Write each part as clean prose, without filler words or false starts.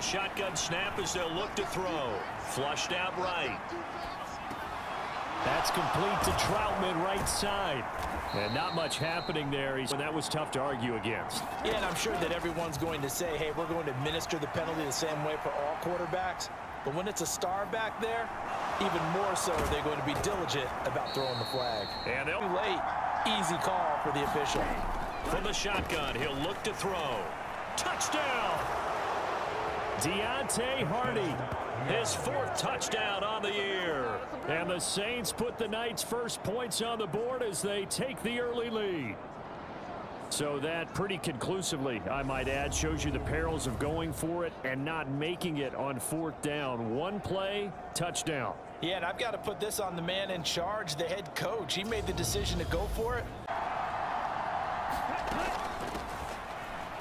a shotgun snap as they'll look to throw. Flushed out right. That's complete to Troutman, right side. And not much happening there. That was tough to argue against. Yeah, and I'm sure that everyone's going to say, hey, we're going to administer the penalty the same way for all quarterbacks. But when it's a star back there, even more so are they going to be diligent about throwing the flag. And they'll Too late. Easy call for the official. From the shotgun, he'll look to throw. Touchdown! Deontay Hardy. His 4th touchdown on the year. And the Saints put the Knights' first points on the board as they take the early lead. So that pretty conclusively, I might add, shows you the perils of going for it and not making it on 4th down. One play, touchdown. Yeah, and I've got to put this on the man in charge, the head coach. He made the decision to go for it.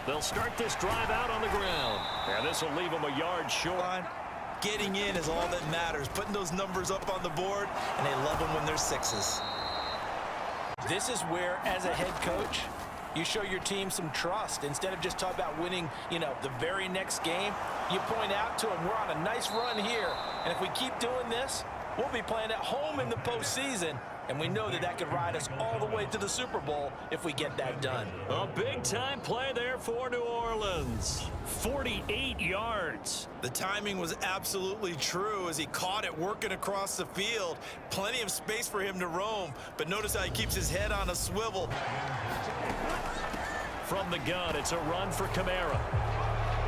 They'll start this drive out on the ground. And this will leave them a yard short. Getting in is all that matters. Putting those numbers up on the board, and they love them when they're 6s. This is where, as a head coach, you show your team some trust. Instead of just talking about winning, the very next game, you point out to them, we're on a nice run here. And if we keep doing this, we'll be playing at home in the postseason. And we know that could ride us all the way to the Super Bowl if we get that done. A big-time play there for New Orleans. 48 yards. The timing was absolutely true as he caught it working across the field. Plenty of space for him to roam, but notice how he keeps his head on a swivel. From the gun, it's a run for Kamara.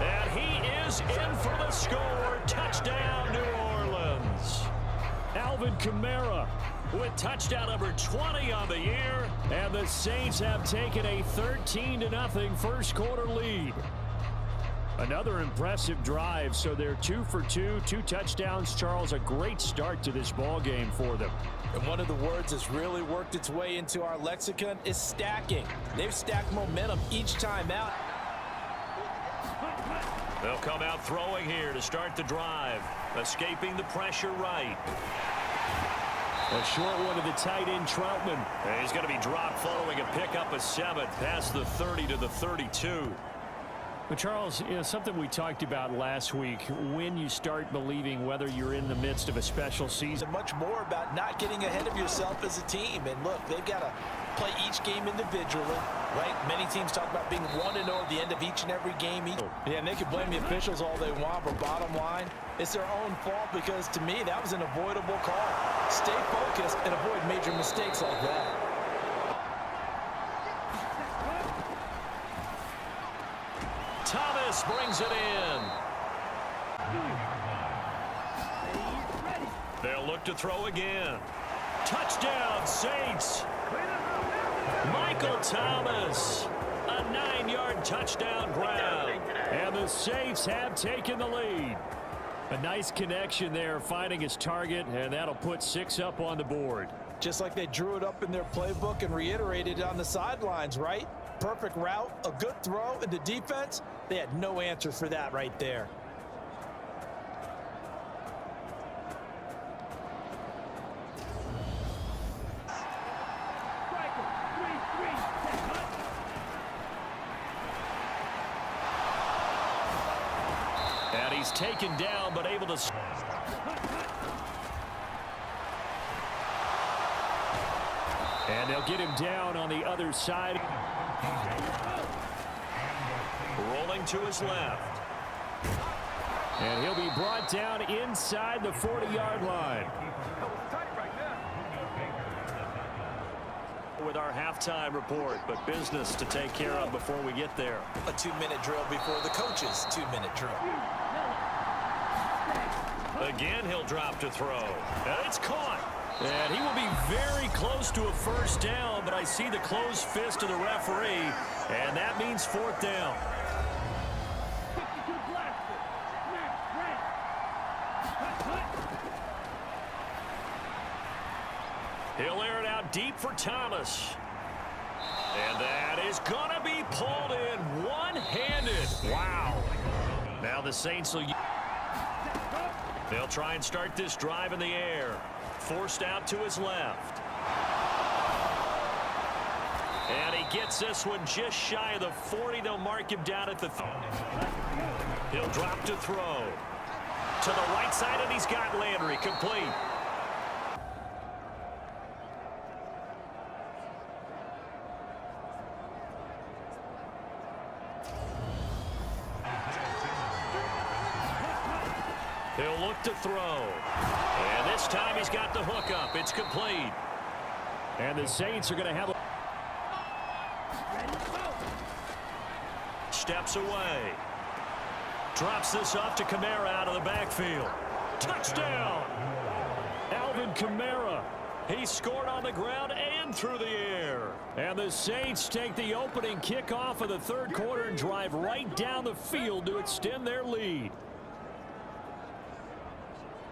And he is in for the score. Touchdown, New Orleans. Alvin Kamara with touchdown number 20 on the year, and the Saints have taken a 13-0 first quarter lead. Another impressive drive, so they're 2 for 2, 2 touchdowns. Charles, a great start to this ball game for them. And one of the words that's really worked its way into our lexicon is stacking. They've stacked momentum each time out. They'll come out throwing here to start the drive, escaping the pressure right. A short one to the tight end, Troutman. And he's going to be dropped following a pickup of 7 past the 30 to the 32. But Charles, something we talked about last week, when you start believing whether you're in the midst of a special season. Much more about not getting ahead of yourself as a team. And look, they've got to play each game individually, right? Many teams talk about being 1-0 at the end of each and every game. Yeah, and they can blame the officials all they want, but bottom line, it's their own fault because, to me, that was an avoidable call. Stay focused and avoid major mistakes like that. Thomas brings it in. They'll look to throw again. Touchdown, Saints. Michael Thomas. A 9-yard touchdown grab. And the Saints have taken the lead. A nice connection there, finding his target, and that'll put 6 up on the board. Just like they drew it up in their playbook and reiterated it on the sidelines, right? Perfect route, a good throw, and the defense, they had no answer for that right there. And he's taken down, but able to... And they'll get him down on the other side. Rolling to his left. And he'll be brought down inside the 40-yard line. With our halftime report, but business to take care of before we get there. A 2-minute drill before the coach's 2-minute drill. Again, he'll drop to throw. And it's caught. And he will be very close to a first down, but I see the closed fist of the referee, and that means 4th down. He'll air it out deep for Thomas. And that is going to be pulled in one-handed. Wow. Now the Saints will... They'll try and start this drive in the air. Forced out to his left. And he gets this one just shy of the 40. They'll mark him down at the He'll drop to throw. To the right side, and he's got Landry complete. He'll look to throw. And this time he's got the hook up. It's complete. And the Saints are going to have a... Steps away. Drops this off to Kamara out of the backfield. Touchdown! Alvin Kamara. He scored on the ground and through the air. And the Saints take the opening kickoff of the third quarter and drive right down the field to extend their lead.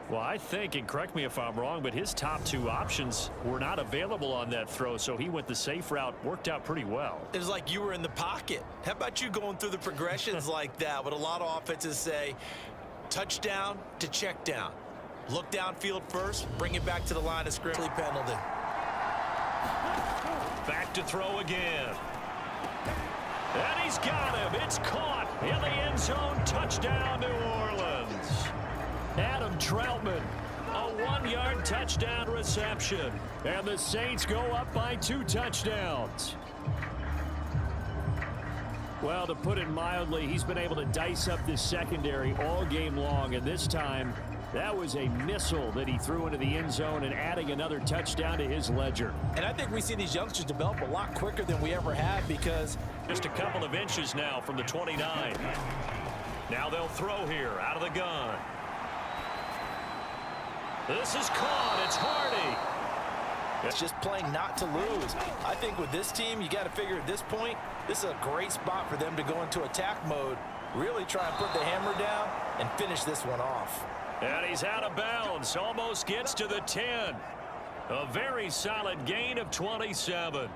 Well, I think, and correct me if I'm wrong, but his top two options were not available on that throw, so he went the safe route. Worked out pretty well. It was like you were in the pocket. How about you going through the progressions like that? What a lot of offenses say, touchdown to check down. Look downfield first, bring it back to the line of scrimmage. Penalty. Back to throw again. And he's got him. It's caught in the end zone. Touchdown, New Orleans. Adam Troutman, a 1-yard touchdown reception. And the Saints go up by 2 touchdowns. Well, to put it mildly, he's been able to dice up this secondary all game long. And this time, that was a missile that he threw into the end zone and adding another touchdown to his ledger. And I think we see these youngsters develop a lot quicker than we ever have because just a couple of inches now from the 29. Now they'll throw here out of the gun. This is caught. It's Hardy. it's just playing not to lose. I think with this team, you got to figure at this point, this is a great spot for them to go into attack mode, really try and put the hammer down and finish this one off. And he's out of bounds. Almost gets to the 10. A very solid gain of 27.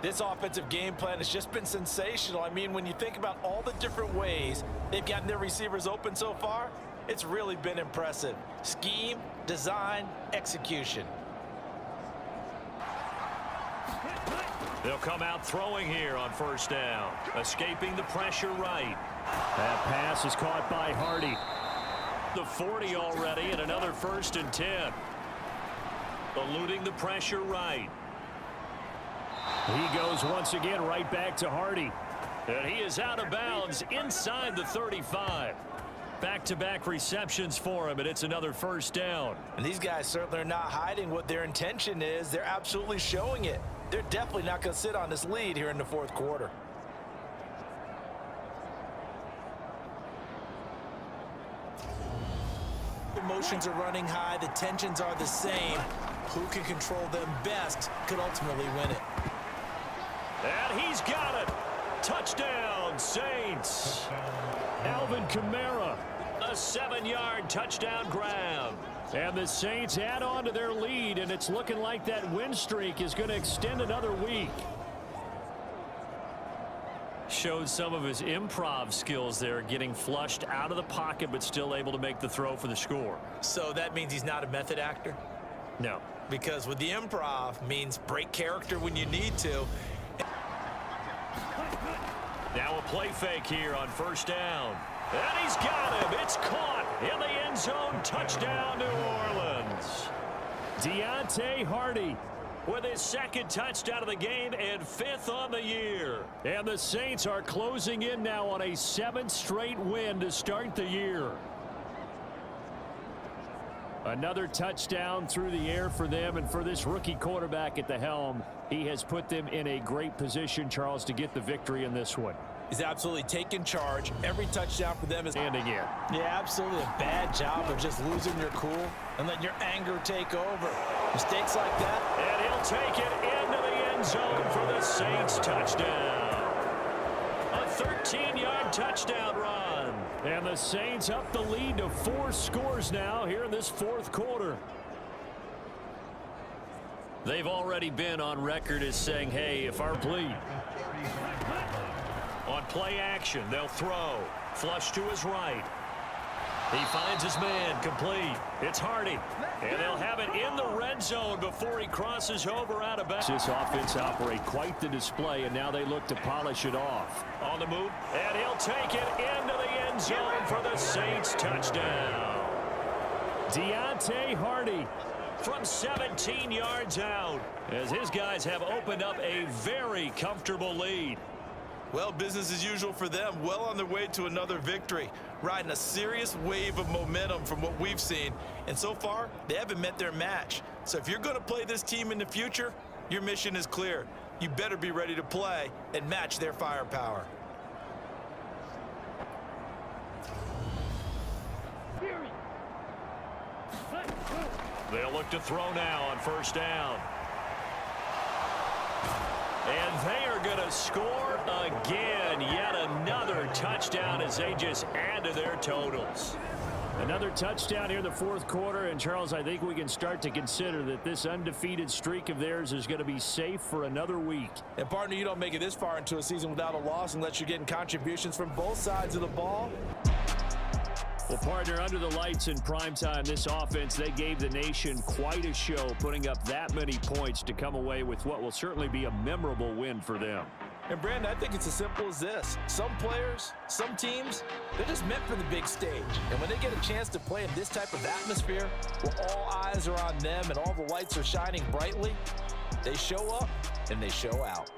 This offensive game plan has just been sensational. I mean, when you think about all the different ways they've gotten their receivers open so far, it's really been impressive. Scheme, design, execution. They'll come out throwing here on first down. Escaping the pressure right. That pass is caught by Hardy. The 40 already and another 1st and 10. Eluding the pressure right. He goes once again right back to Hardy. And he is out of bounds inside the 35. Back-to-back receptions for him, and it's another 1st down. And these guys certainly are not hiding what their intention is. They're absolutely showing it. They're definitely not going to sit on this lead here in the 4th quarter. Emotions are running high. The tensions are the same. Who can control them best could ultimately win it. And he's got it. Touchdown, Saints. Alvin Kamara. A 7-yard touchdown grab. And the Saints add on to their lead, and it's looking like that win streak is going to extend another week. Showed some of his improv skills there, getting flushed out of the pocket, but still able to make the throw for the score. So that means he's not a method actor? No. Because with the improv means break character when you need to. Now a play fake here on 1st down. And he's got him. It's caught in the end zone. Touchdown, New Orleans. Deontay Hardy with his 2nd touchdown of the game and 5th on the year. And the Saints are closing in now on a 7th straight win to start the year. Another touchdown through the air for them, and for this rookie quarterback at the helm, he has put them in a great position, Charles, to get the victory in this one. He's absolutely taken charge. Every touchdown for them is standing in. Yeah, absolutely a bad job of just losing your cool and letting your anger take over. Mistakes like that. And he'll take it into the end zone for the Saints touchdown. A 13-yard touchdown run. And the Saints up the lead to 4 scores now here in this 4th quarter. They've already been on record as saying, hey, if our lead. On play action, they'll throw. Flush to his right. He finds his man complete. It's Hardy. And they'll have it in the red zone before he crosses over out of bounds. This offense operate quite the display, and now they look to polish it off. On the move, and he'll take it into the end zone for the Saints touchdown. Deontay Hardy from 17 yards out, as his guys have opened up a very comfortable lead. Well, business as usual for them. Well on their way to another victory. Riding a serious wave of momentum from what we've seen. And so far, they haven't met their match. So if you're going to play this team in the future, your mission is clear. You better be ready to play and match their firepower. They'll look to throw now on first down. And they are going to score again. Yet another touchdown as they just add to their totals. Another touchdown here in the fourth quarter. And, Charles, I think we can start to consider that this undefeated streak of theirs is going to be safe for another week. And, partner, you don't make it this far into a season without a loss unless you're getting contributions from both sides of the ball. Well, partner, under the lights in primetime, this offense, they gave the nation quite a show, putting up that many points to come away with what will certainly be a memorable win for them. And, Brandon, I think it's as simple as this. Some players, some teams, they're just meant for the big stage. And when they get a chance to play in this type of atmosphere, where all eyes are on them and all the lights are shining brightly, they show up and they show out.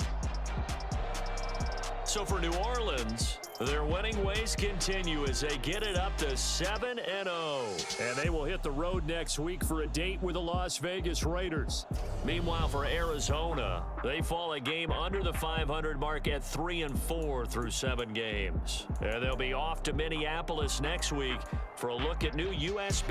So for New Orleans, their winning ways continue as they get it up to 7-0. And they will hit the road next week for a date with the Las Vegas Raiders. Meanwhile, for Arizona, they fall a game under the 500 mark at 3-4 through 7 games. And they'll be off to Minneapolis next week for a look at new U.S.